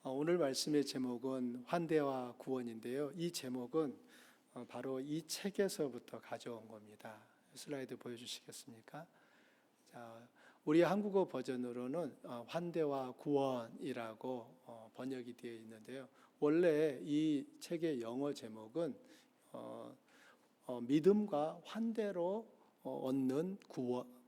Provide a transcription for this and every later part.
오늘 말씀의 제목은 환대와 구원인데요. 이 제목은 바로 이 책에서부터 가져온 겁니다. 슬라이드 보여주시겠습니까? 자, 우리 한국어 버전으로는 환대와 구원이라고 번역이 되어 있는데요. 원래 이 책의 영어 제목은 믿음과 환대로 얻는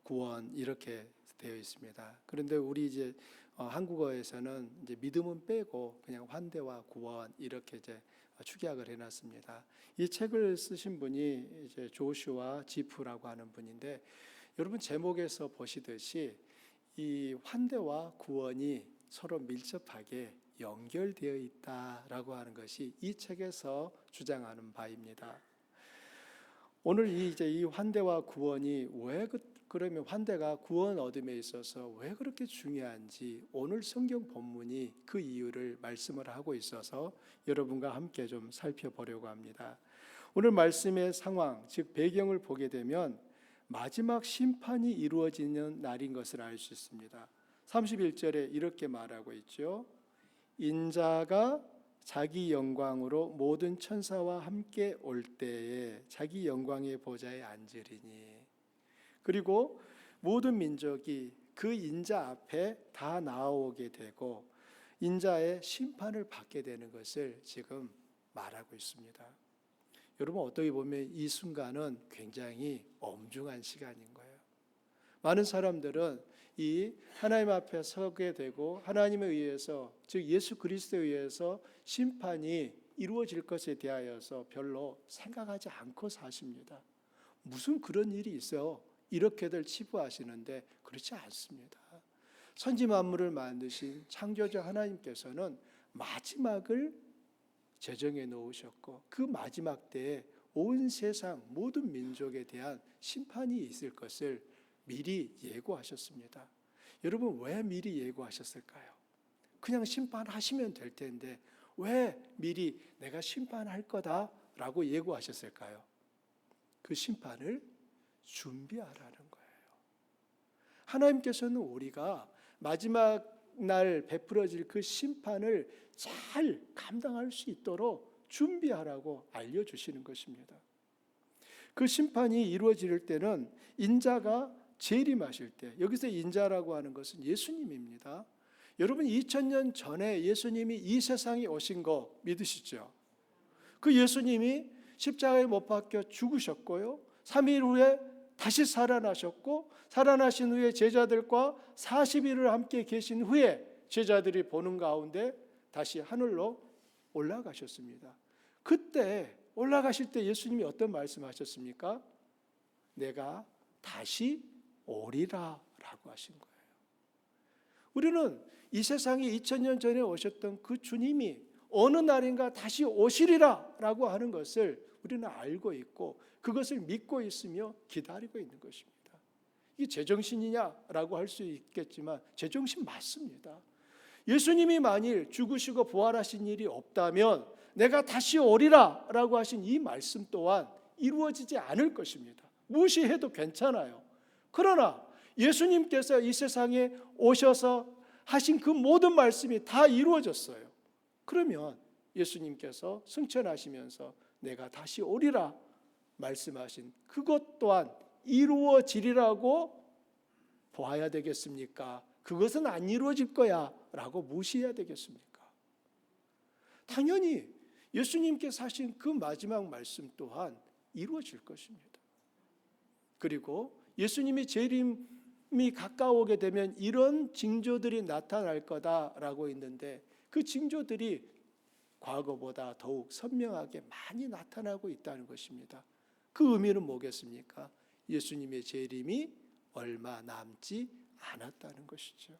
구원 이렇게 되어 있습니다. 그런데 우리 이제 한국어에서는 이제 믿음은 빼고 그냥 환대와 구원 이렇게 이제 축약을 해놨습니다. 이 책을 쓰신 분이 이제 조슈아 지프라고 하는 분인데, 여러분 제목에서 보시듯이 이 환대와 구원이 서로 밀접하게 연결되어 있다라고 하는 것이 이 책에서 주장하는 바입니다. 오늘 이 환대와 구원이 그러면 환대가 구원 얻음에 있어서 왜 그렇게 중요한지 오늘 성경 본문이 그 이유를 말씀을 하고 있어서 여러분과 함께 좀 살펴보려고 합니다. 오늘 말씀의 상황, 즉 배경을 보게 되면 마지막 심판이 이루어지는 날인 것을 알 수 있습니다. 31절에 이렇게 말하고 있죠. 인자가 자기 영광으로 모든 천사와 함께 올 때에 자기 영광의 보좌에 앉으리니, 그리고 모든 민족이 그 인자 앞에 다 나아오게 되고 인자의 심판을 받게 되는 것을 지금 말하고 있습니다. 여러분, 어떻게 보면 이 순간은 굉장히 엄중한 시간인 거예요. 많은 사람들은 이 하나님 앞에 서게 되고 하나님에 의해서, 즉 예수 그리스도에 의해서 심판이 이루어질 것에 대하여서 별로 생각하지 않고 사십니다. 무슨 그런 일이 있어요? 이렇게들 치부하시는데 그렇지 않습니다. 천지 만물을 만드신 창조자 하나님께서는 마지막을 제정해 놓으셨고 그 마지막 때에 온 세상 모든 민족에 대한 심판이 있을 것을 미리 예고하셨습니다. 여러분, 왜 미리 예고하셨을까요? 그냥 심판하시면 될 텐데 왜 미리 내가 심판할 거다라고 예고하셨을까요? 그 심판을 준비하라는 거예요. 하나님께서는 우리가 마지막 날 베풀어질 그 심판을 잘 감당할 수 있도록 준비하라고 알려주시는 것입니다. 그 심판이 이루어질 때는 인자가 재림하실 때, 여기서 인자라고 하는 것은 예수님입니다. 여러분, 2000년 전에 예수님이 이 세상에 오신 거 믿으시죠? 그 예수님이 십자가에 못 박혀 죽으셨고요, 3일 후에 다시 살아나셨고, 살아나신 후에 제자들과 40일을 함께 계신 후에 제자들이 보는 가운데 다시 하늘로 올라가셨습니다. 그때 올라가실 때 예수님이 어떤 말씀하셨습니까? 내가 다시 오리라 라고 하신 거예요. 우리는 이 세상에 2000년 전에 오셨던 그 주님이 어느 날인가 다시 오시리라 라고 하는 것을 우리는 알고 있고 그것을 믿고 있으며 기다리고 있는 것입니다. 이게 제정신이냐라고 할 수 있겠지만 제정신 맞습니다. 예수님이 만일 죽으시고 부활하신 일이 없다면 내가 다시 오리라 라고 하신 이 말씀 또한 이루어지지 않을 것입니다. 무시해도 괜찮아요. 그러나 예수님께서 이 세상에 오셔서 하신 그 모든 말씀이 다 이루어졌어요. 그러면 예수님께서 승천하시면서 내가 다시 오리라 말씀하신 그것 또한 이루어지리라고 보아야 되겠습니까? 그것은 안 이루어질 거야 라고 무시해야 되겠습니까? 당연히 예수님께서 하신 그 마지막 말씀 또한 이루어질 것입니다. 그리고 예수님이 재림이 가까워오게 되면 이런 징조들이 나타날 거다라고 있는데 그 징조들이 과거보다 더욱 선명하게 많이 나타나고 있다는 것입니다. 그 의미는 뭐겠습니까? 예수님의 재림이 얼마 남지 않았다는 것이죠.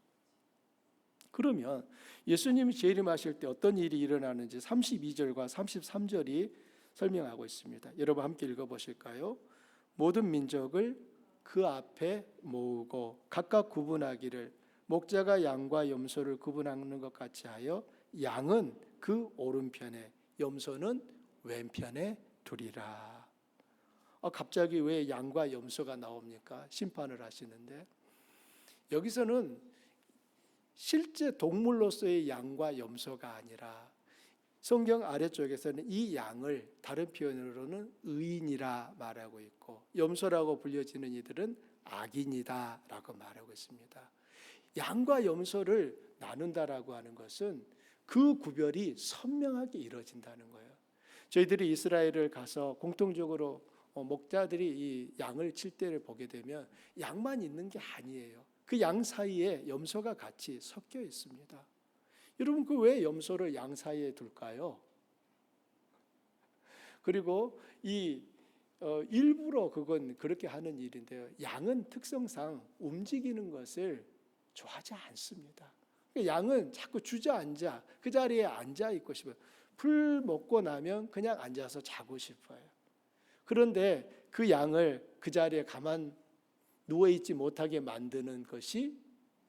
그러면 예수님이 재림하실 때 어떤 일이 일어나는지 32절과 33절이 설명하고 있습니다. 여러분 함께 읽어보실까요? 모든 민족을 그 앞에 모으고 각각 구분하기를 목자가 양과 염소를 구분하는 것 같이 하여 양은 그 오른편에 염소는 왼편에 두리라. 갑자기 왜 양과 염소가 나옵니까? 심판을 하시는데 여기서는 실제 동물로서의 양과 염소가 아니라 성경 아래쪽에서는 이 양을 다른 표현으로는 의인이라 말하고 있고 염소라고 불려지는 이들은 악인이다 라고 말하고 있습니다. 양과 염소를 나눈다라고 하는 것은 그 구별이 선명하게 이루어진다는 거예요. 저희들이 이스라엘을 가서 공통적으로 목자들이 이 양을 칠 때를 보게 되면 양만 있는 게 아니에요. 그 양 사이에 염소가 같이 섞여 있습니다. 여러분, 그 왜 염소를 양 사이에 둘까요? 그리고 일부러 그건 그렇게 하는 일인데요. 양은 특성상 움직이는 것을 좋아하지 않습니다. 양은 자꾸 주저앉아 그 자리에 앉아 있고 싶어요. 풀 먹고 나면 그냥 앉아서 자고 싶어요. 그런데 그 양을 그 자리에 가만 누워있지 못하게 만드는 것이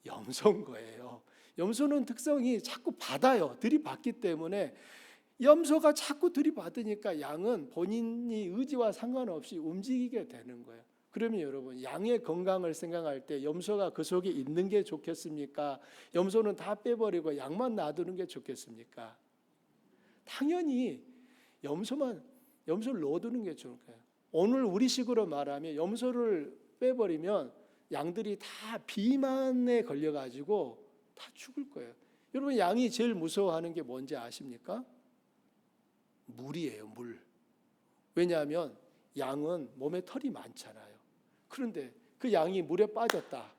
염소인 거예요. 염소는 특성이 자꾸 받아요. 들이받기 때문에 염소가 자꾸 들이받으니까 양은 본인이 의지와 상관없이 움직이게 되는 거예요. 그러면 여러분, 양의 건강을 생각할 때 염소가 그 속에 있는 게 좋겠습니까? 염소는 다 빼버리고 양만 놔두는 게 좋겠습니까? 당연히 염소를 넣어두는 게 좋을 거예요. 오늘 우리식으로 말하면 염소를 빼버리면 양들이 다 비만에 걸려가지고 다 죽을 거예요. 여러분, 양이 제일 무서워하는 게 뭔지 아십니까? 물이에요, 물. 왜냐하면 양은 몸에 털이 많잖아요. 그런데 그 양이 물에 빠졌다.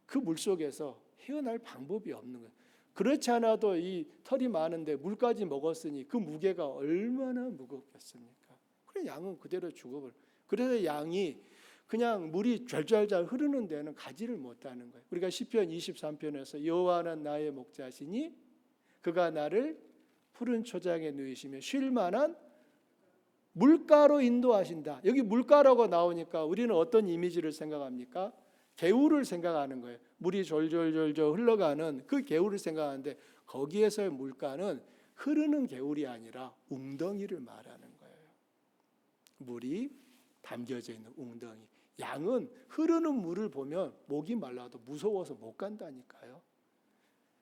그 물 속에서 헤어날 방법이 없는 거예요. 그렇지 않아도 이 털이 많은데 물까지 먹었으니 그 무게가 얼마나 무겁겠습니까? 그래, 양은 그대로 죽어버려요. 그래서 양이 그냥 물이 좔좔좔 흐르는 데는 가지를 못하는 거예요. 우리가 시편 23편에서 여호와는 나의 목자시니 그가 나를 푸른 초장에 누이시며 쉴 만한 물가로 인도하신다. 여기 물가라고 나오니까 우리는 어떤 이미지를 생각합니까? 개울을 생각하는 거예요. 물이 졸졸졸졸 흘러가는 그 개울을 생각하는데 거기에서의 물가는 흐르는 개울이 아니라 웅덩이를 말하는 거예요. 물이 담겨져 있는 웅덩이. 양은 흐르는 물을 보면 목이 말라도 무서워서 못 간다니까요.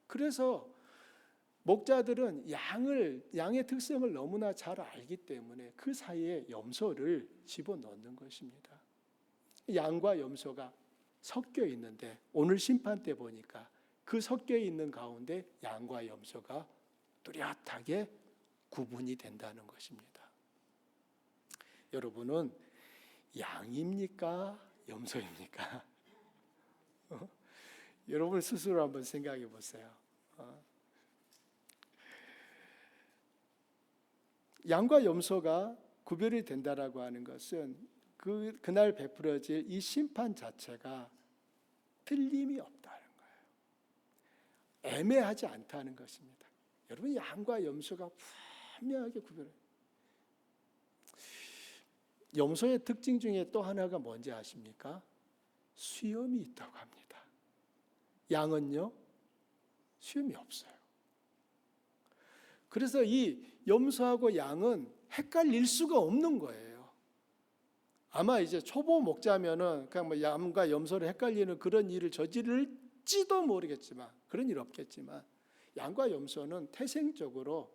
그래서 목자들은 양의 특성을 너무나 잘 알기 때문에 그 사이에 염소를 집어넣는 것입니다. 양과 염소가 섞여 있는데 오늘 심판 때 보니까 그 섞여 있는 가운데 양과 염소가 뚜렷하게 구분이 된다는 것입니다. 여러분은 양입니까? 염소입니까? 여러분 스스로 한번 생각해 보세요. 양과 염소가 구별이 된다라고 하는 것은 그날 베풀어질 이 심판 자체가 틀림이 없다는 거예요. 애매하지 않다는 것입니다. 여러분, 양과 염소가 분명하게 구별해요. 염소의 특징 중에 또 하나가 뭔지 아십니까? 수염이 있다고 합니다. 양은요, 수염이 없어요. 그래서 이 염소하고 양은 헷갈릴 수가 없는 거예요. 아마 이제 초보 목자면은 그냥 뭐 양과 염소를 헷갈리는 그런 일을 저지를지도 모르겠지만, 그런 일 없겠지만, 양과 염소는 태생적으로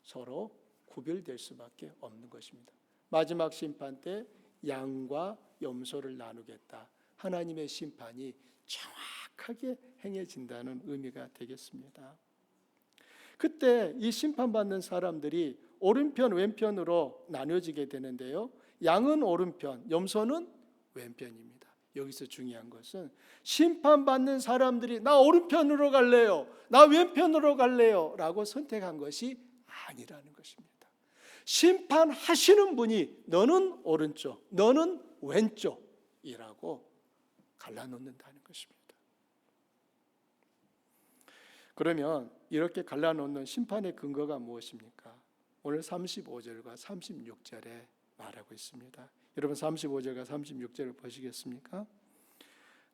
서로 구별될 수밖에 없는 것입니다. 마지막 심판 때 양과 염소를 나누겠다. 하나님의 심판이 정확하게 행해진다는 의미가 되겠습니다. 그때 이 심판받는 사람들이 오른편 왼편으로 나뉘어지게 되는데요. 양은 오른편, 염소는 왼편입니다. 여기서 중요한 것은 심판받는 사람들이 나 오른편으로 갈래요, 나 왼편으로 갈래요 라고 선택한 것이 아니라는 것입니다. 심판하시는 분이 너는 오른쪽, 너는 왼쪽이라고 갈라놓는다는 것입니다. 그러면 이렇게 갈라놓는 심판의 근거가 무엇입니까? 오늘 35절과 36절에 말하고 있습니다. 여러분 35절과 36절을 보시겠습니까?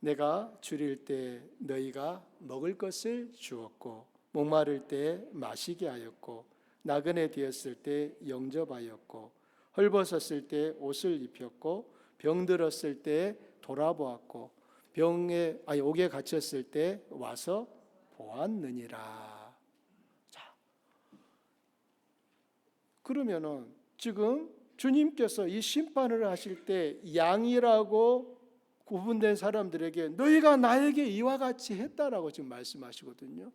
내가 줄일 때 너희가 먹을 것을 주었고 목마를 때 마시게 하였고 나그네 되었을 때 영접하였고 헐벗었을 때 옷을 입혔고 병들었을 때 돌아보았고 옥에 갇혔을 때 와서 보았느니라. 자, 그러면은 지금 주님께서 이 심판을 하실 때 양이라고 구분된 사람들에게 너희가 나에게 이와 같이 했다라고 지금 말씀하시거든요.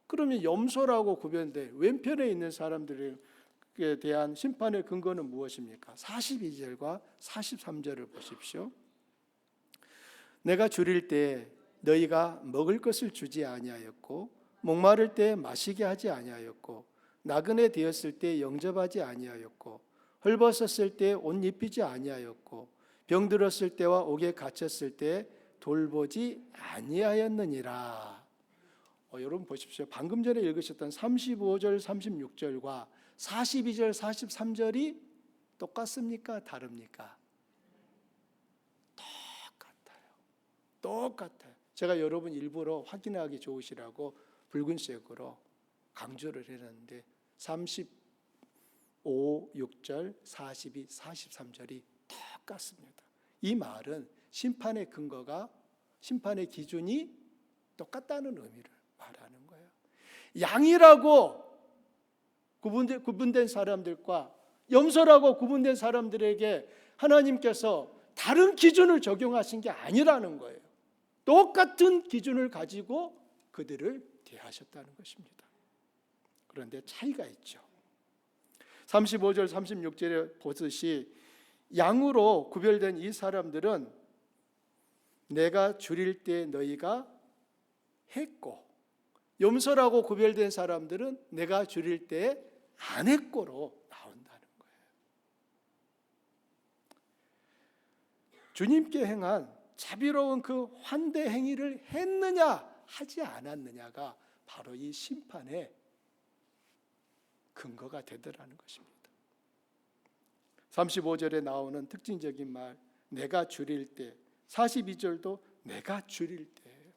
그러면 염소라고 구별된 왼편에 있는 사람들에게 대한 심판의 근거는 무엇입니까? 42절과 43절을 보십시오. 내가 줄일 때 너희가 먹을 것을 주지 아니하였고 목마를 때 마시게 하지 아니하였고 나그네 되었을 때 영접하지 아니하였고 헐벗었을 때 옷 입히지 아니하였고 병들었을 때와 옥에 갇혔을 때 돌보지 아니하였느니라. 여러분 보십시오. 방금 전에 읽으셨던 35절 36절과 42절 43절이 똑같습니까? 다릅니까? 똑같아요. 제가 여러분 일부러 확인하기 좋으시라고 붉은색으로 강조를 해놨는데 35, 6절, 42, 43절이 똑같습니다. 이 말은 심판의 근거가, 심판의 기준이 똑같다는 의미를 말하는 거예요. 양이라고 구분된 사람들과 염소라고 구분된 사람들에게 하나님께서 다른 기준을 적용하신 게 아니라는 거예요. 똑같은 기준을 가지고 그들을 대하셨다는 것입니다. 그런데 차이가 있죠. 35절 36절에 보듯이 양으로 구별된 이 사람들은 내가 줄일 때 너희가 했고, 염소라고 구별된 사람들은 내가 줄일 때 안 했고로 나온다는 거예요. 주님께 행한 자비로운 그 환대 행위를 했느냐 하지 않았느냐가 바로 이 심판의 근거가 되더라는 것입니다. 35절에 나오는 특징적인 말 내가 줄일 때, 42절도 내가 줄일 때예요.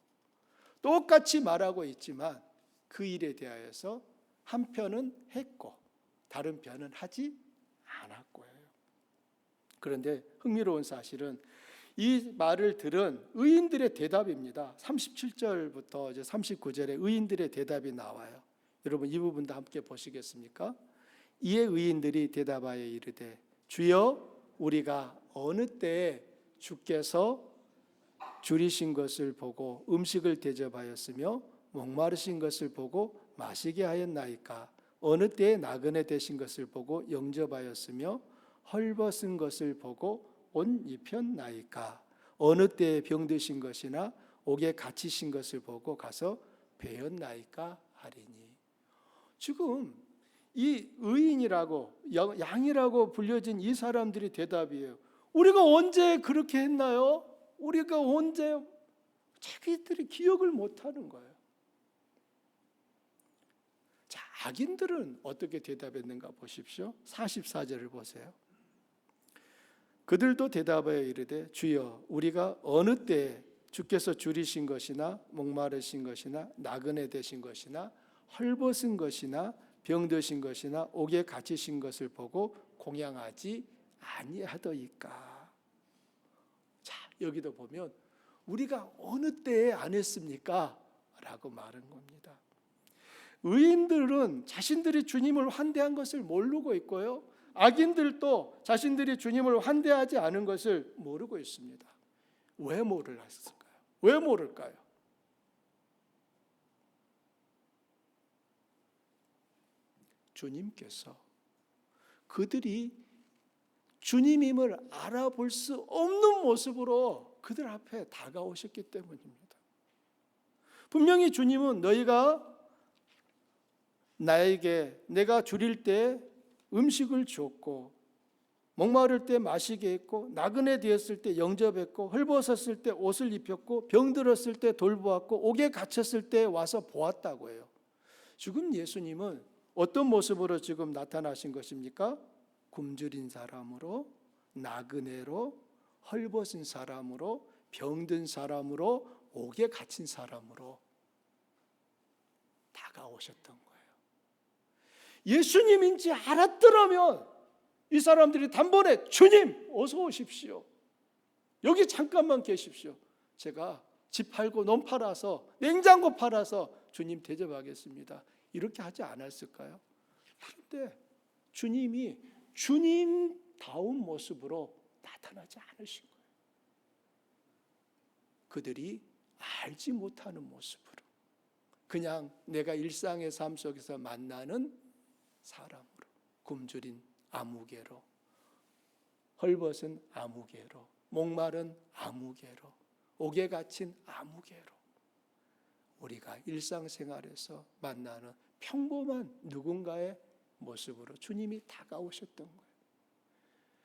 똑같이 말하고 있지만 그 일에 대하여서 한 편은 했고 다른 편은 하지 않았고요. 그런데 흥미로운 사실은 이 말을 들은 의인들의 대답입니다. 37절부터 이제 39절에 의인들의 대답이 나와요. 여러분 이 부분도 함께 보시겠습니까? 이에 의인들이 대답하여 이르되 주여 우리가 어느 때에 주께서 줄이신 것을 보고 음식을 대접하였으며 목마르신 것을 보고 마시게 하였나이까? 어느 때에 나그네 되신 것을 보고 영접하였으며 헐벗은 것을 보고 옷 입혔나이까? 어느 때에 병드신 것이나 옥에 갇히신 것을 보고 가서 배웠나이까 하리니. 지금 이 의인이라고 양이라고 불려진 이 사람들이 대답이에요. 우리가 언제 그렇게 했나요? 우리가 언제? 자기들이 기억을 못하는 거예요. 자, 악인들은 어떻게 대답했는가 보십시오. 44절을 보세요. 그들도 대답하여 이르되 주여 우리가 어느 때에 주께서 줄이신 것이나 목마르신 것이나 나그네 되신 것이나 헐벗은 것이나 병드신 것이나 옥에 갇히신 것을 보고 공양하지 아니하더이까. 자, 여기도 보면 우리가 어느 때에 안 했습니까? 라고 말한 겁니다. 의인들은 자신들이 주님을 환대한 것을 모르고 있고요, 악인들도 자신들이 주님을 환대하지 않은 것을 모르고 있습니다. 왜 모를까요? 왜 모를까요? 주님께서 그들이 주님임을 알아볼 수 없는 모습으로 그들 앞에 다가오셨기 때문입니다. 분명히 주님은 너희가 나에게 내가 줄일 때 음식을 줬고 목마를 때 마시게 했고 나그네 되었을 때 영접했고 헐벗었을 때 옷을 입혔고 병들었을 때 돌보았고 옥에 갇혔을 때 와서 보았다고 해요. 지금 예수님은 어떤 모습으로 지금 나타나신 것입니까? 굶주린 사람으로, 나그네로, 헐벗은 사람으로, 병든 사람으로, 옥에 갇힌 사람으로 다가오셨던 거예요. 예수님인지 알았더라면 이 사람들이 단번에 주님 어서 오십시오, 여기 잠깐만 계십시오, 제가 집 팔고 논 팔아서 냉장고 팔아서 주님 대접하겠습니다. 이렇게 하지 않았을까요? 그런데 주님이 주님다운 모습으로 나타나지 않으신 거예요. 그들이 알지 못하는 모습으로, 그냥 내가 일상의 삶 속에서 만나는 사람으로, 굶주린 아무개로, 헐벗은 아무개로, 목마른 아무개로, 옥에 갇힌 아무개로, 우리가 일상생활에서 만나는 평범한 누군가의 모습으로 주님이 다가오셨던 거예요.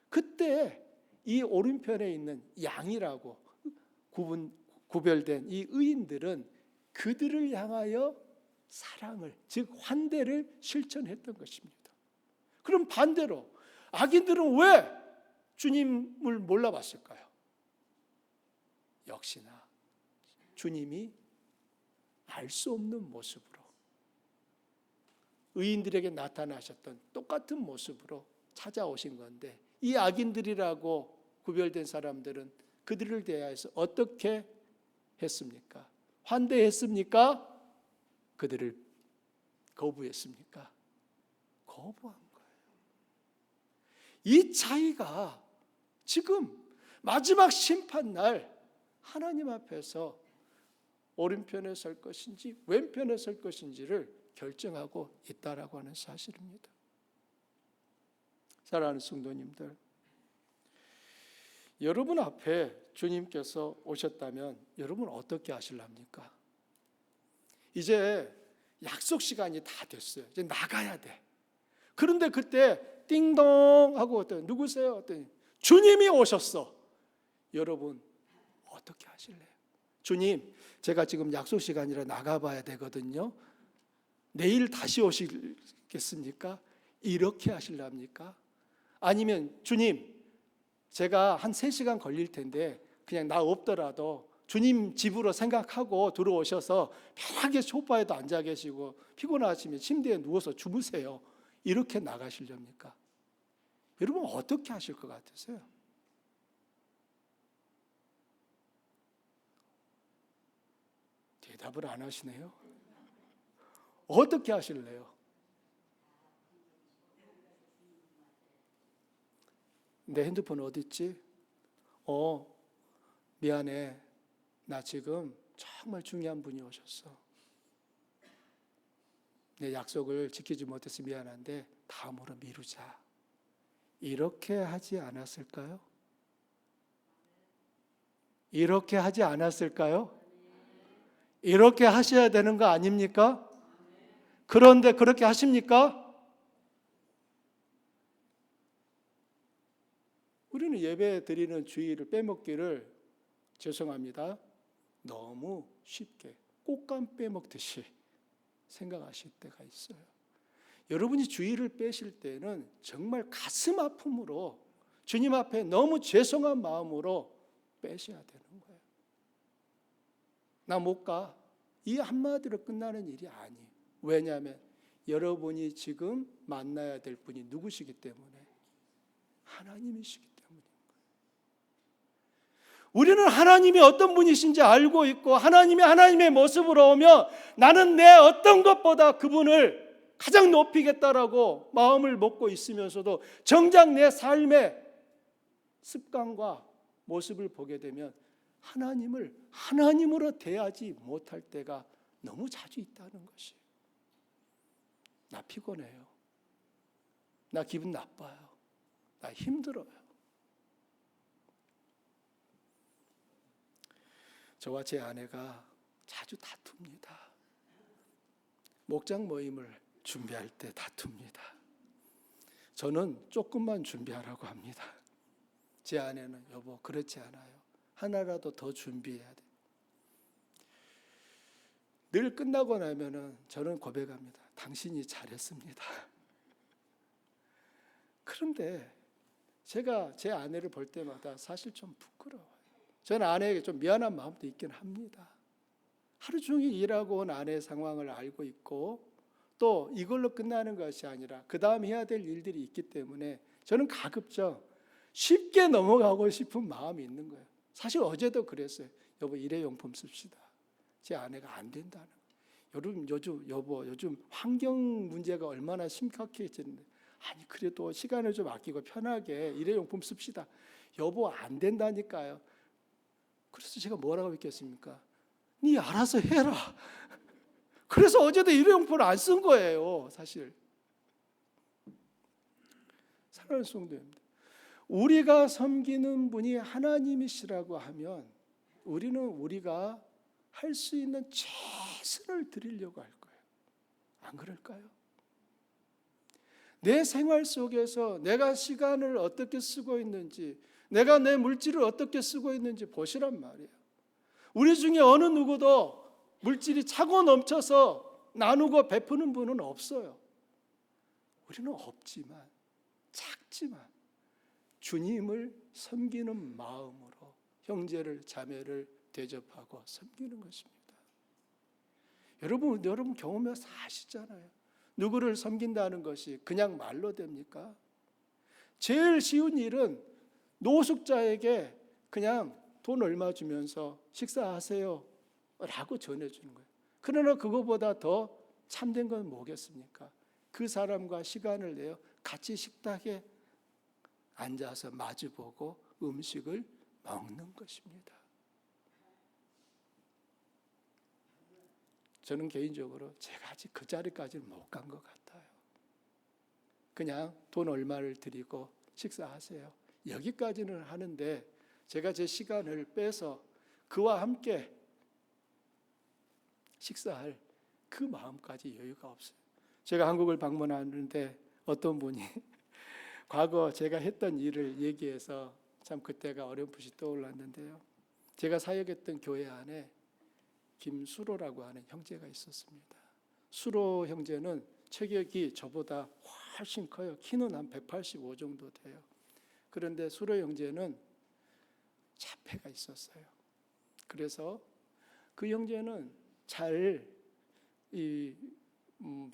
그때 이 오른편에 있는 양이라고 구별된 이 의인들은 그들을 향하여 사랑을, 즉 환대를 실천했던 것입니다. 그럼 반대로 악인들은 왜 주님을 몰라봤을까요? 역시나 주님이 알 수 없는 모습으로, 의인들에게 나타나셨던 똑같은 모습으로 찾아오신 건데, 이 악인들이라고 구별된 사람들은 그들을 대하여서 어떻게 했습니까? 환대했습니까? 그들을 거부했습니까? 거부한 거예요. 이 차이가 지금 마지막 심판날 하나님 앞에서 오른편에 설 것인지 왼편에 설 것인지를 결정하고 있다라고 하는 사실입니다. 사랑하는 성도님들, 여러분 앞에 주님께서 오셨다면 여러분 어떻게 하실랍니까? 이제 약속 시간이 다 됐어요. 이제 나가야 돼. 그런데 그때 띵동 하고 누구세요? 했더니 주님이 오셨어. 여러분 어떻게 하실래요? 주님, 제가 지금 약속 시간이라 나가봐야 되거든요. 내일 다시 오시겠습니까? 이렇게 하실랍니까? 아니면 주님, 제가 한 3시간 걸릴 텐데 그냥 나 없더라도 주님 집으로 생각하고 들어오셔서 편하게 소파에도 앉아 계시고 피곤하시면 침대에 누워서 주무세요. 이렇게 나가시렵니까? 여러분 어떻게 하실 것 같으세요? 대답을 안 하시네요. 어떻게 하실래요? 내 핸드폰 어디 있지? 미안해. 나 지금 정말 중요한 분이 오셨어. 내 약속을 지키지 못해서 미안한데 다음으로 미루자. 이렇게 하지 않았을까요? 이렇게 하지 않았을까요? 이렇게 하셔야 되는 거 아닙니까? 그런데 그렇게 하십니까? 우리는 예배 드리는 주의를 빼먹기를, 죄송합니다, 너무 쉽게 꽃감 빼먹듯이 생각하실 때가 있어요. 여러분이 주의를 빼실 때는 정말 가슴 아픔으로 주님 앞에 너무 죄송한 마음으로 빼셔야 되는 거예요. 나 못 가. 이 한마디로 끝나는 일이 아니에요. 왜냐하면 여러분이 지금 만나야 될 분이 누구시기 때문에, 하나님이시기 때문인 거예요. 우리는 하나님이 어떤 분이신지 알고 있고 하나님이 하나님의 모습으로 오면 나는 내 어떤 것보다 그분을 가장 높이겠다라고 마음을 먹고 있으면서도 정작 내 삶의 습관과 모습을 보게 되면 하나님을 하나님으로 대하지 못할 때가 너무 자주 있다는 것이에요. 나 피곤해요. 나 기분 나빠요. 나 힘들어요. 저와 제 아내가 자주 다툽니다. 목장 모임을 준비할 때 다툽니다. 저는 조금만 준비하라고 합니다. 제 아내는 여보 그렇지 않아요. 하나라도 더 준비해야 돼. 늘 끝나고 나면은 저는 고백합니다. 당신이 잘했습니다. 그런데 제가 제 아내를 볼 때마다 사실 좀 부끄러워요. 저는 아내에게 좀 미안한 마음도 있긴 합니다. 하루 종일 일하고 온 아내의 상황을 알고 있고 또 이걸로 끝나는 것이 아니라 그 다음 해야 될 일들이 있기 때문에 저는 가급적 쉽게 넘어가고 싶은 마음이 있는 거예요. 사실 어제도 그랬어요. 여보 일회용품 씁시다. 제 아내가 안 된다는 거예요. 요즘 환경 문제가 얼마나 심각해지는데, 아니 그래도 시간을 좀 아끼고 편하게 일회용품 씁시다. 여보 안 된다니까요. 그래서 제가 뭐라고 했겠습니까? 네 알아서 해라. 그래서 어제도 일회용품을 안 쓴 거예요, 사실. 사랑하는 성도입니다. 우리가 섬기는 분이 하나님이시라고 하면 우리는 우리가 할 수 있는 최선을 드리려고 할 거예요. 안 그럴까요? 내 생활 속에서 내가 시간을 어떻게 쓰고 있는지, 내가 내 물질을 어떻게 쓰고 있는지 보시란 말이에요. 우리 중에 어느 누구도 물질이 차고 넘쳐서 나누고 베푸는 분은 없어요. 우리는 없지만, 작지만 주님을 섬기는 마음으로 형제를 자매를 대접하고 섬기는 것입니다. 여러분 경험해서 아시잖아요. 누구를 섬긴다는 것이 그냥 말로 됩니까? 제일 쉬운 일은 노숙자에게 그냥 돈 얼마 주면서 식사하세요 라고 전해주는 거예요. 그러나 그거보다 더 참된 건 뭐겠습니까? 그 사람과 시간을 내어 같이 식탁에 앉아서 마주보고 음식을 먹는 것입니다. 저는 개인적으로 제가 아직 그 자리까지는 못 간 것 같아요. 그냥 돈 얼마를 드리고 식사하세요. 여기까지는 하는데 제가 제 시간을 빼서 그와 함께 식사할 그 마음까지 여유가 없어요. 제가 한국을 방문하는데 어떤 분이 과거 제가 했던 일을 얘기해서 참 그때가 어렴풋이 떠올랐는데요. 제가 사역했던 교회 안에 김수로라고 하는 형제가 있었습니다. 수로 형제는 체격이 저보다 훨씬 커요. 키는 한 185 정도 돼요. 그런데 수로 형제는 자폐가 있었어요. 그래서 그 형제는 잘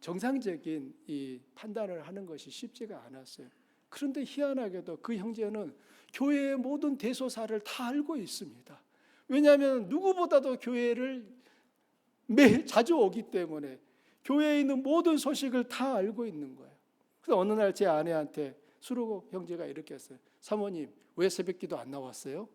정상적인 이 판단을 하는 것이 쉽지가 않았어요. 그런데 희한하게도 그 형제는 교회의 모든 대소사를 다 알고 있습니다. 왜냐하면 누구보다도 교회를 매일 자주 오기 때문에 교회에 있는 모든 소식을 다 알고 있는 거예요. 그래서 어느 날 제 아내한테 수로 형제가 이렇게 했어요. 사모님 왜 새벽기도 안 나왔어요?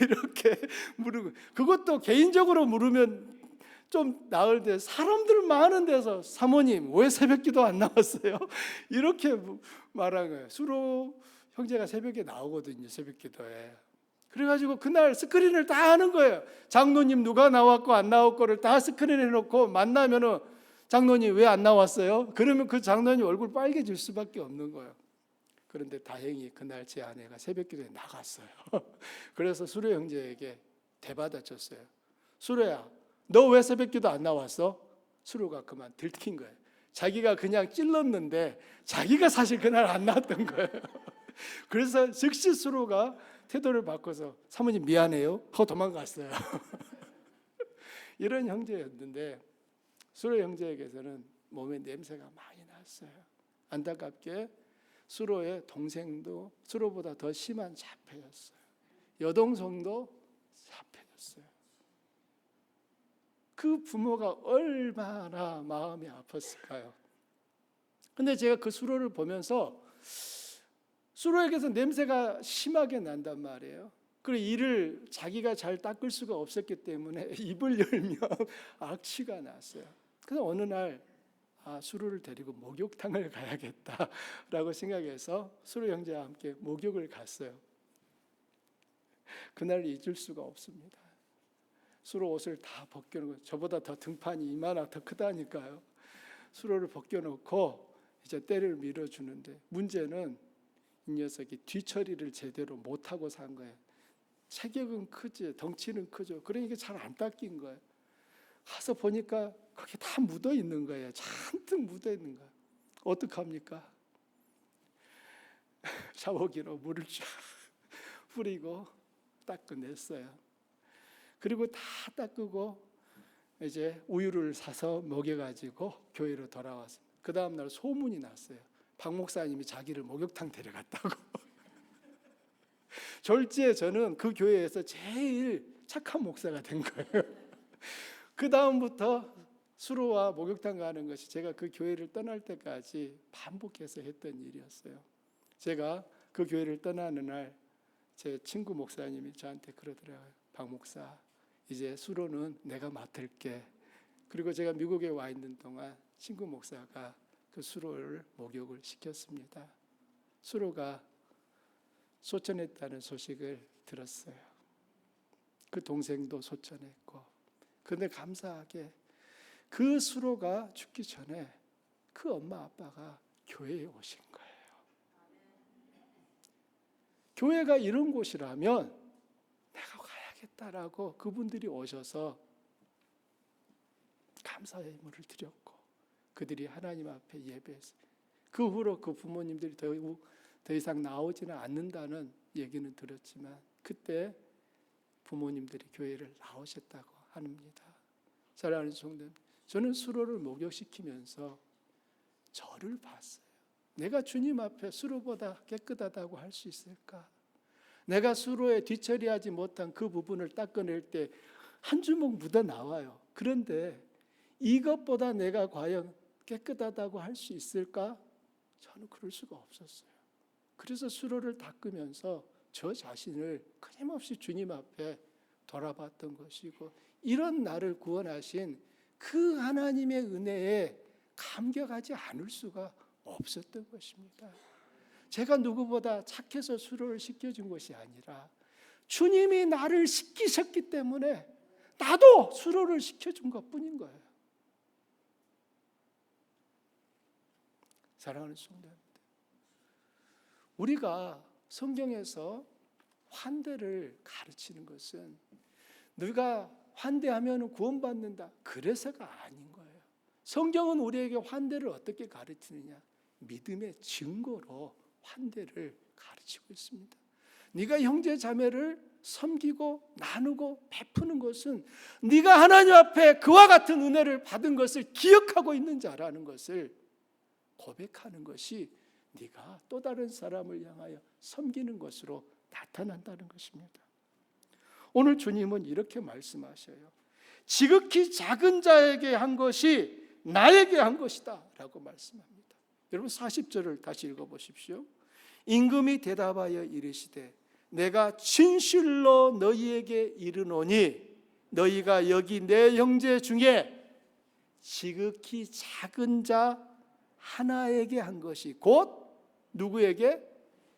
이렇게 물으고, 그것도 개인적으로 물으면 좀 나을때 사람들 많은 데서 사모님 왜 새벽기도 안 나왔어요? 이렇게 말한 거예요. 수로 형제가 새벽에 나오거든요, 새벽기도에. 그래가지고 그날 스크린을 다 하는 거예요. 장로님 누가 나왔고 안 나올 거를 다 스크린에 놓고 만나면은 장로님 왜 안 나왔어요? 그러면 그 장로님 얼굴 빨개질 수밖에 없는 거예요. 그런데 다행히 그날 제 아내가 새벽기도에 나갔어요. 그래서 수로 형제에게 대받아쳤어요. 수로야, 너 왜 새벽기도 안 나왔어? 수로가 그만 들킨 거예요. 자기가 그냥 찔렀는데 자기가 사실 그날 안 나왔던 거예요. 그래서 즉시 수로가 태도를 바꿔서 사모님 미안해요 하고 도망갔어요. 이런 형제였는데 수로 형제에게서는 몸에 냄새가 많이 났어요. 안타깝게 수로의 동생도 수로보다 더 심한 자폐였어요. 여동생도 자폐였어요. 그 부모가 얼마나 마음이 아팠을까요? 근데 제가 그 수로를 보면서 수로에게서 냄새가 심하게 난단 말이에요. 그리고 이를 자기가 잘 닦을 수가 없었기 때문에 입을 열면 악취가 났어요. 그래서 어느 날 수로를 데리고 목욕탕을 가야겠다라고 생각해서 수로 형제와 함께 목욕을 갔어요. 그날 잊을 수가 없습니다. 수로 옷을 다 벗겨놓고, 저보다 더 등판이 이만하고 더 크다니까요. 수로를 벗겨놓고 이제 때를 밀어주는데 문제는 이 녀석이 뒤처리를 제대로 못하고 산 거예요. 체격은 크지, 덩치는 크죠. 그러니까 잘 안 닦인 거예요. 가서 보니까 거기 다 묻어 있는 거예요. 잔뜩 묻어 있는 거예요. 어떡합니까? 샤워기로 물을 쫙 뿌리고 닦아냈어요. 그리고 다 닦고 이제 우유를 사서 먹여가지고 교회로 돌아왔어요. 그 다음날 소문이 났어요. 박 목사님이 자기를 목욕탕 데려갔다고. 졸지에 저는 그 교회에서 제일 착한 목사가 된 거예요. 그 다음부터 수로와 목욕탕 가는 것이 제가 그 교회를 떠날 때까지 반복해서 했던 일이었어요. 제가 그 교회를 떠나는 날 제 친구 목사님이 저한테 그러더라고요. 박 목사, 이제 수로는 내가 맡을게. 그리고 제가 미국에 와 있는 동안 친구 목사가 그 수로를 목욕을 시켰습니다. 수로가 소천했다는 소식을 들었어요. 그 동생도 소천했고, 그런데 감사하게 그 수로가 죽기 전에 그 엄마 아빠가 교회에 오신 거예요. 교회가 이런 곳이라면 내가 가야겠다라고 그분들이 오셔서 감사의 예물을 드렸고, 그들이 하나님 앞에 예배했어요. 그 후로 그 부모님들이 더 이상 나오지는 않는다는 얘기는 들었지만, 그때 부모님들이 교회를 나오셨다고 합니다. 사랑하는 성도님, 저는 수로를 목욕시키면서 저를 봤어요. 내가 주님 앞에 수로보다 깨끗하다고 할 수 있을까? 내가 수로에 뒤처리하지 못한 그 부분을 닦아낼 때 한 주먹 묻어 나와요. 그런데 이것보다 내가 과연 깨끗하다고 할 수 있을까? 저는 그럴 수가 없었어요. 그래서 수로를 닦으면서 저 자신을 끊임없이 주님 앞에 돌아봤던 것이고, 이런 나를 구원하신 그 하나님의 은혜에 감격하지 않을 수가 없었던 것입니다. 제가 누구보다 착해서 수로를 씻겨준 것이 아니라 주님이 나를 씻기셨기 때문에 나도 수로를 씻겨준 것뿐인 거예요. 사랑하는 성도님들, 우리가 성경에서 환대를 가르치는 것은 너희가 환대하면 구원받는다, 그래서가 아닌 거예요. 성경은 우리에게 환대를 어떻게 가르치느냐? 믿음의 증거로 환대를 가르치고 있습니다. 네가 형제 자매를 섬기고 나누고 베푸는 것은 네가 하나님 앞에 그와 같은 은혜를 받은 것을 기억하고 있는 자라는 것을 고백하는 것이 네가 또 다른 사람을 향하여 섬기는 것으로 나타난다는 것입니다. 오늘 주님은 이렇게 말씀하셔요. 지극히 작은 자에게 한 것이 나에게 한 것이다 라고 말씀합니다. 여러분 40절을 다시 읽어보십시오. 임금이 대답하여 이르시되 내가 진실로 너희에게 이르노니 너희가 여기 내 형제 중에 지극히 작은 자 하나에게 한 것이 곧 누구에게?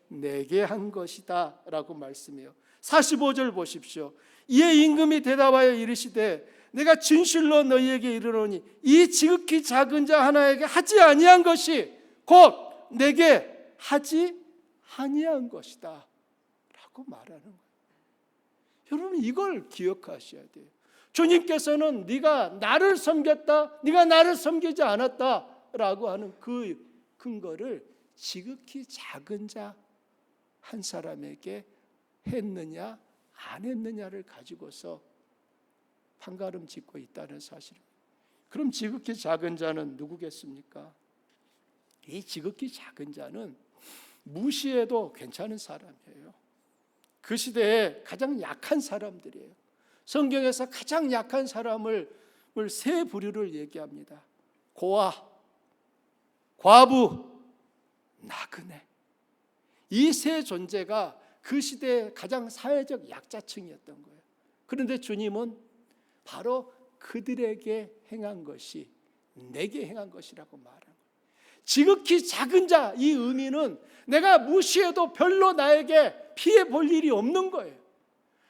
내게 한 것이다 라고 말씀해요. 45절 보십시오. 이에 임금이 대답하여 이르시되 내가 진실로 너희에게 이르노니 이 지극히 작은 자 하나에게 하지 아니한 것이 곧 내게 하지 아니한 것이다 라고 말하는 거예요. 여러분 이걸 기억하셔야 돼요. 주님께서는 네가 나를 섬겼다, 네가 나를 섬기지 않았다 라고 하는 그 근거를 지극히 작은 자 한 사람에게 했느냐 안 했느냐를 가지고서 판가름 짓고 있다는 사실입니다. 그럼 지극히 작은 자는 누구겠습니까? 이 지극히 작은 자는 무시해도 괜찮은 사람이에요. 그 시대에 가장 약한 사람들이에요. 성경에서 가장 약한 사람을 세 부류를 얘기합니다. 고아, 과부, 나그네. 이 세 존재가 그 시대의 가장 사회적 약자층이었던 거예요. 그런데 주님은 바로 그들에게 행한 것이 내게 행한 것이라고 말하는 거예요. 지극히 작은 자, 이 의미는 내가 무시해도 별로 나에게 피해 볼 일이 없는 거예요.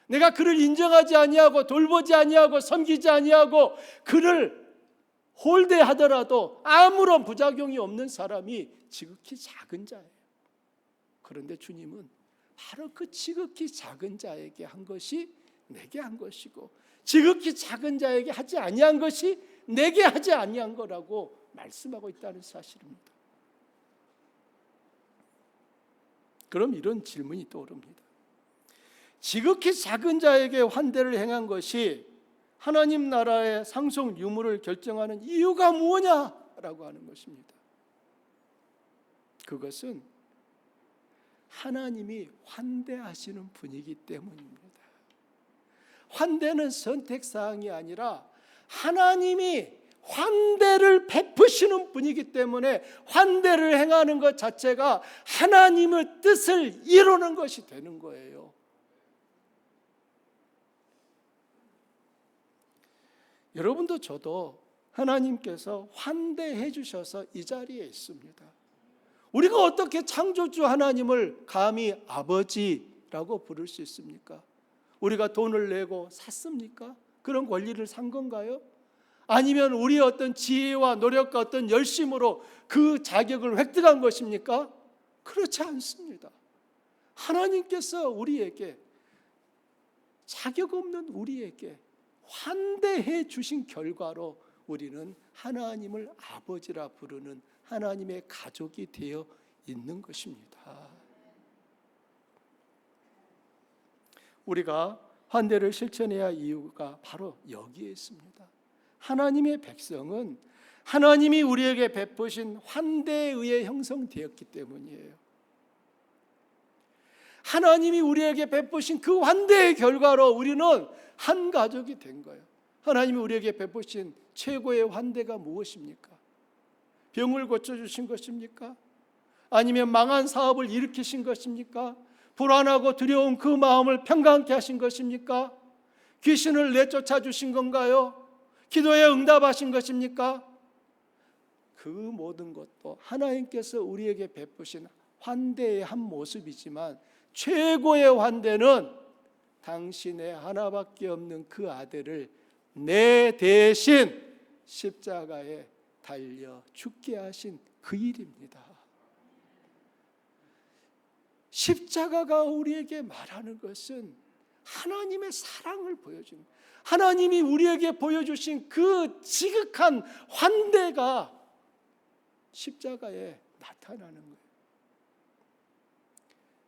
내가 그를 인정하지 아니하고 돌보지 아니하고 섬기지 아니하고 그를 홀대하더라도 아무런 부작용이 없는 사람이 지극히 작은 자예요. 그런데 주님은 바로 그 지극히 작은 자에게 한 것이 내게 한 것이고 지극히 작은 자에게 하지 아니한 것이 내게 하지 아니한 거라고 말씀하고 있다는 사실입니다. 그럼 이런 질문이 떠오릅니다. 지극히 작은 자에게 환대를 행한 것이 하나님 나라의 상속 유무를 결정하는 이유가 무엇냐라고 하는 것입니다. 그것은 하나님이 환대하시는 분이기 때문입니다. 환대는 선택사항이 아니라 하나님이 환대를 베푸시는 분이기 때문에 환대를 행하는 것 자체가 하나님의 뜻을 이루는 것이 되는 거예요. 여러분도 저도 하나님께서 환대해 주셔서 이 자리에 있습니다. 우리가 어떻게 창조주 하나님을 감히 아버지라고 부를 수 있습니까? 우리가 돈을 내고 샀습니까? 그런 권리를 산 건가요? 아니면 우리의 어떤 지혜와 노력과 어떤 열심으로 그 자격을 획득한 것입니까? 그렇지 않습니다. 하나님께서 우리에게, 자격 없는 우리에게 환대해 주신 결과로 우리는 하나님을 아버지라 부르는 하나님의 가족이 되어 있는 것입니다. 우리가 환대를 실천해야 할 이유가 바로 여기에 있습니다. 하나님의 백성은 하나님이 우리에게 베푸신 환대에 의해 형성되었기 때문이에요. 하나님이 우리에게 베푸신 그 환대의 결과로 우리는 한 가족이 된 거예요. 하나님이 우리에게 베푸신 최고의 환대가 무엇입니까? 병을 고쳐주신 것입니까? 아니면 망한 사업을 일으키신 것입니까? 불안하고 두려운 그 마음을 평강케 하신 것입니까? 귀신을 내쫓아 주신 건가요? 기도에 응답하신 것입니까? 그 모든 것도 하나님께서 우리에게 베푸신 환대의 한 모습이지만 최고의 환대는 당신의 하나밖에 없는 그 아들을 내 대신 십자가에 달려 죽게 하신 그 일입니다. 십자가가 우리에게 말하는 것은 하나님의 사랑을 보여주는, 하나님이 우리에게 보여주신 그 지극한 환대가 십자가에 나타나는 거예요.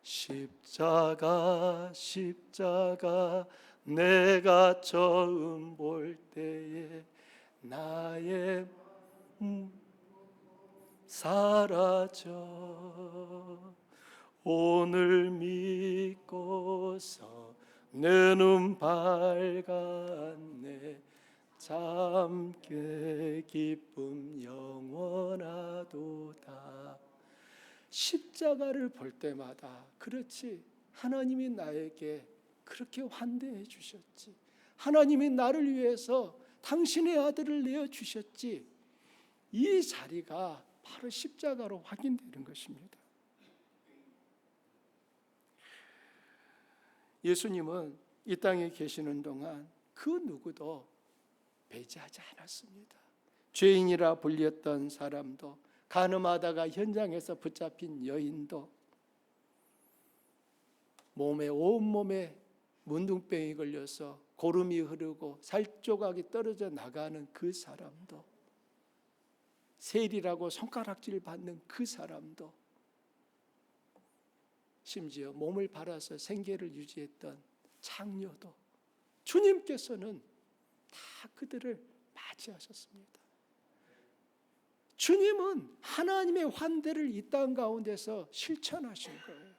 십자가 십자가 내가 처음 볼 때에 나의 사라져 오늘 믿고서 내 눈 밝았네 참게 기쁨 영원하도다. 십자가를 볼 때마다 그렇지, 하나님이 나에게 그렇게 환대해 주셨지, 하나님이 나를 위해서 당신의 아들을 내어주셨지, 이 자리가 바로 십자가로 확인되는 것입니다. 예수님은 이 땅에 계시는 동안 그 누구도 배제하지 않았습니다. 죄인이라 불렸던 사람도, 간음하다가 현장에서 붙잡힌 여인도, 온몸에 문둥병이 걸려서 고름이 흐르고 살조각이 떨어져 나가는 그 사람도, 세리라고 손가락질 받는 그 사람도, 심지어 몸을 팔아서 생계를 유지했던 창녀도 주님께서는 다 그들을 맞이하셨습니다. 주님은 하나님의 환대를 이 땅 가운데서 실천하신 거예요.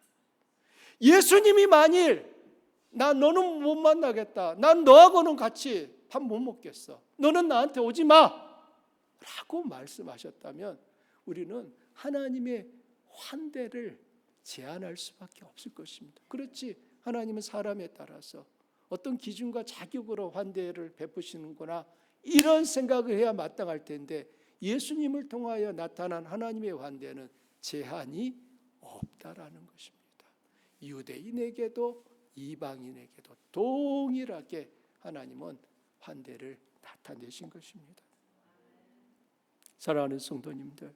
예수님이 만일 난 너는 못 만나겠다, 난 너하고는 같이 밥 못 먹겠어, 너는 나한테 오지 마 라고 말씀하셨다면 우리는 하나님의 환대를 제한할 수밖에 없을 것입니다. 그렇지, 하나님은 사람에 따라서 어떤 기준과 자격으로 환대를 베푸시는구나 이런 생각을 해야 마땅할 텐데, 예수님을 통하여 나타난 하나님의 환대는 제한이 없다라는 것입니다. 유대인에게도 이방인에게도 동일하게 하나님은 환대를 나타내신 것입니다. 사랑하는 성도님들,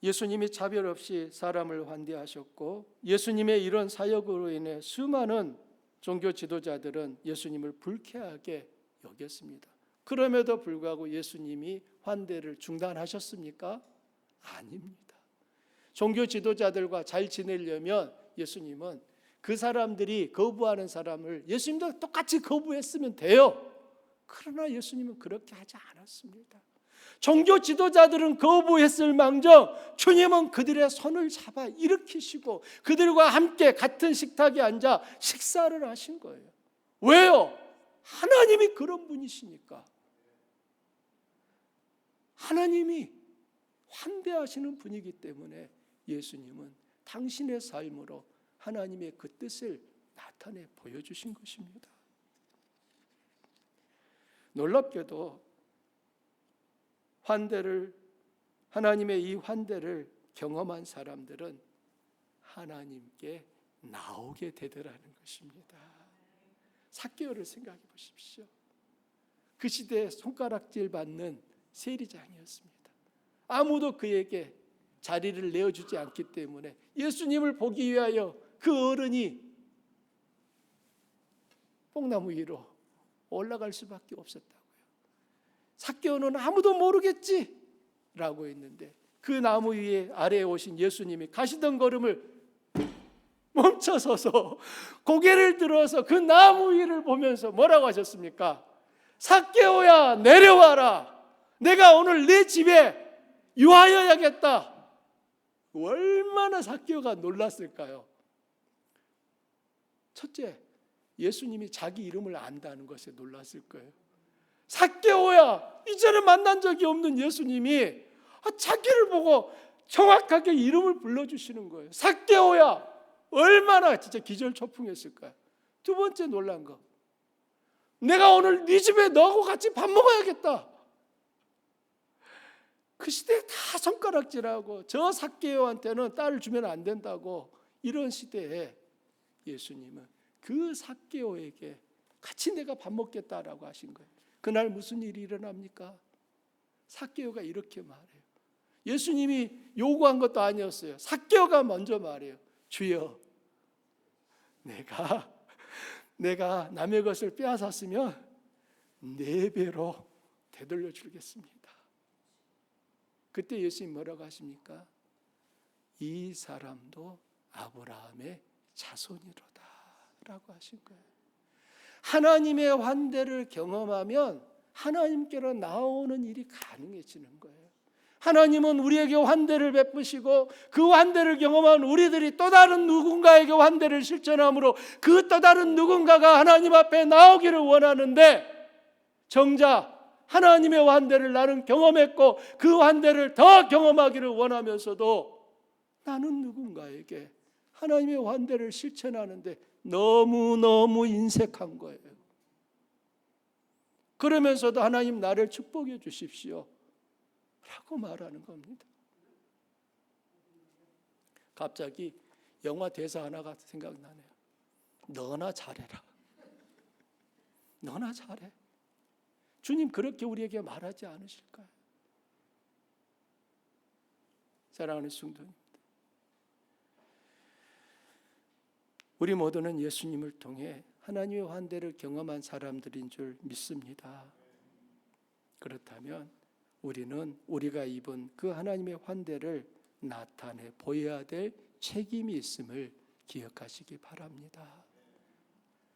예수님이 차별 없이 사람을 환대하셨고, 예수님의 이런 사역으로 인해 수많은 종교 지도자들은 예수님을 불쾌하게 여겼습니다. 그럼에도 불구하고 예수님이 환대를 중단하셨습니까? 아닙니다. 종교 지도자들과 잘 지내려면 예수님은 그 사람들이 거부하는 사람을 예수님도 똑같이 거부했으면 돼요. 그러나 예수님은 그렇게 하지 않았습니다. 종교 지도자들은 거부했을 망정 주님은 그들의 손을 잡아 일으키시고 그들과 함께 같은 식탁에 앉아 식사를 하신 거예요. 왜요? 하나님이 그런 분이시니까, 하나님이 환대하시는 분이기 때문에 예수님은 당신의 삶으로 하나님의 그 뜻을 나타내 보여주신 것입니다. 놀랍게도 하나님의 이 환대를 경험한 사람들은 하나님께 나오게 되더라는 것입니다. 삭개오를 생각해 보십시오. 그 시대에 손가락질 받는 세리장이었습니다. 아무도 그에게 자리를 내어주지 않기 때문에 예수님을 보기 위하여 그 어른이 뽕나무 위로 올라갈 수밖에 없었다고요. 삭개오는 아무도 모르겠지라고 했는데 그 나무 위에 아래에 오신 예수님이 가시던 걸음을 멈춰서서 고개를 들어서 그 나무 위를 보면서 뭐라고 하셨습니까? 삭개오야, 내려와라. 내가 오늘 네 집에 유하여야겠다. 얼마나 삭개오가 놀랐을까요? 첫째, 예수님이 자기 이름을 안다는 것에 놀랐을 거예요. 삭개오야, 이전에 만난 적이 없는 예수님이 자기를 보고 정확하게 이름을 불러주시는 거예요. 삭개오야, 얼마나 진짜 기절초풍했을까요? 두 번째 놀란 거, 내가 오늘 네 집에 너하고 같이 밥 먹어야겠다. 그 시대에 다 손가락질하고 저 삭개오한테는 딸을 주면 안 된다고 이런 시대에 예수님은 그 삭개오에게 같이 내가 밥 먹겠다라고 하신 거예요. 그날 무슨 일이 일어납니까? 삭개오가 이렇게 말해요. 예수님이 요구한 것도 아니었어요. 삭개오가 먼저 말해요. 주여, 내가 남의 것을 빼앗았으면 4배로 되돌려 주겠습니다. 그때 예수님 뭐라고 하십니까? 이 사람도 아브라함의 자손이로다 라고 하신 거예요. 하나님의 환대를 경험하면 하나님께로 나오는 일이 가능해지는 거예요. 하나님은 우리에게 환대를 베푸시고 그 환대를 경험한 우리들이 또 다른 누군가에게 환대를 실천함으로 그 또 다른 누군가가 하나님 앞에 나오기를 원하는데, 정작 하나님의 환대를 나는 경험했고 그 환대를 더 경험하기를 원하면서도 나는 누군가에게 하나님의 환대를 실천하는데 너무너무 인색한 거예요. 그러면서도 하나님 나를 축복해 주십시오 라고 말하는 겁니다. 갑자기 영화 대사 하나가 생각나네요. 너나 잘해라. 너나 잘해. 주님 그렇게 우리에게 말하지 않으실까요? 사랑하는 성도님, 우리 모두는 예수님을 통해 하나님의 환대를 경험한 사람들인 줄 믿습니다. 그렇다면 우리는 우리가 입은 그 하나님의 환대를 나타내 보여야 될 책임이 있음을 기억하시기 바랍니다.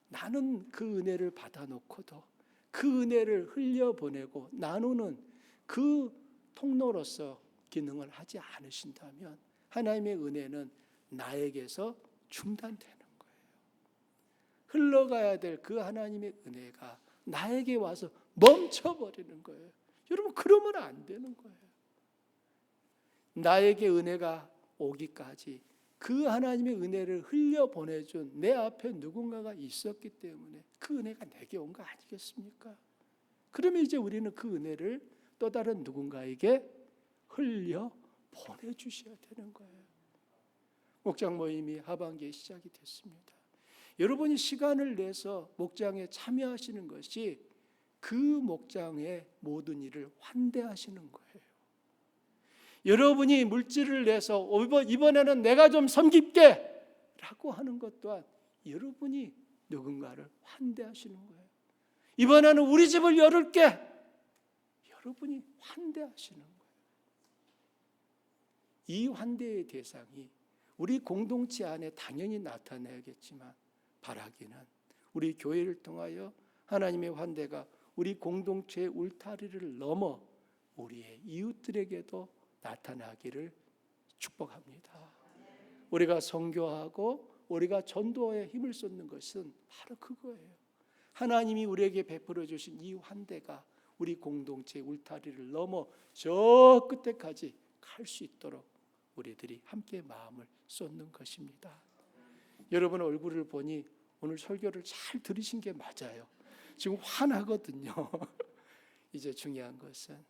나는 그 은혜를 받아놓고도 그 은혜를 흘려보내고 나누는 그 통로로서 기능을 하지 않으신다면 하나님의 은혜는 나에게서 중단되는 거예요. 흘러가야 될 그 하나님의 은혜가 나에게 와서 멈춰버리는 거예요. 여러분, 그러면 안 되는 거예요. 나에게 은혜가 오기까지 그 하나님의 은혜를 흘려보내준 내 앞에 누군가가 있었기 때문에 그 은혜가 내게 온 거 아니겠습니까? 그러면 이제 우리는 그 은혜를 또 다른 누군가에게 흘려보내주셔야 되는 거예요. 목장 모임이 하반기에 시작이 됐습니다. 여러분이 시간을 내서 목장에 참여하시는 것이 그 목장의 모든 일을 환대하시는 거예요. 여러분이 물질을 내서 이번에는 내가 좀 섬길게 라고 하는 것 또한 여러분이 누군가를 환대하시는 거예요. 이번에는 우리 집을 열을게, 여러분이 환대하시는 거예요. 이 환대의 대상이 우리 공동체 안에 당연히 나타나야겠지만 바라기는 우리 교회를 통하여 하나님의 환대가 우리 공동체의 울타리를 넘어 우리의 이웃들에게도 나타나기를 축복합니다. 우리가 선교하고 우리가 전도에 힘을 쏟는 것은 바로 그거예요. 하나님이 우리에게 베풀어 주신 이 환대가 우리 공동체의 울타리를 넘어 저 끝에까지 갈 수 있도록 우리들이 함께 마음을 쏟는 것입니다. 여러분 얼굴을 보니 오늘 설교를 잘 들으신 게 맞아요. 지금 화나거든요. 이제 중요한 것은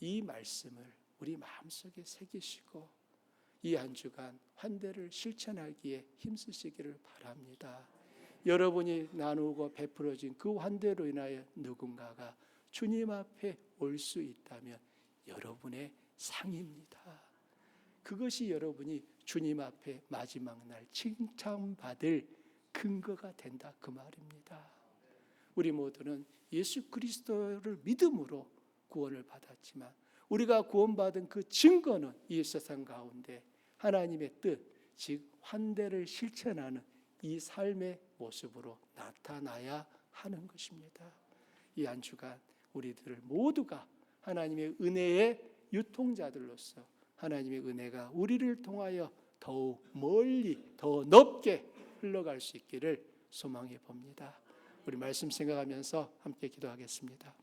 이 말씀을 우리 마음속에 새기시고 이 한 주간 환대를 실천하기에 힘쓰시기를 바랍니다. 여러분이 나누고 베풀어진 그 환대로 인하여 누군가가 주님 앞에 올 수 있다면 여러분의 상입니다. 그것이 여러분이 주님 앞에 마지막 날 칭찬받을 근거가 된다 그 말입니다. 우리 모두는 예수 그리스도를 믿음으로 구원을 받았지만 우리가 구원받은 그 증거는 이 세상 가운데 하나님의 뜻, 즉 환대를 실천하는 이 삶의 모습으로 나타나야 하는 것입니다. 이 한 주간 우리들 모두가 하나님의 은혜의 유통자들로서 하나님의 은혜가 우리를 통하여 더욱 멀리 더 넓게 흘러갈 수 있기를 소망해 봅니다. 우리 말씀 생각하면서 함께 기도하겠습니다.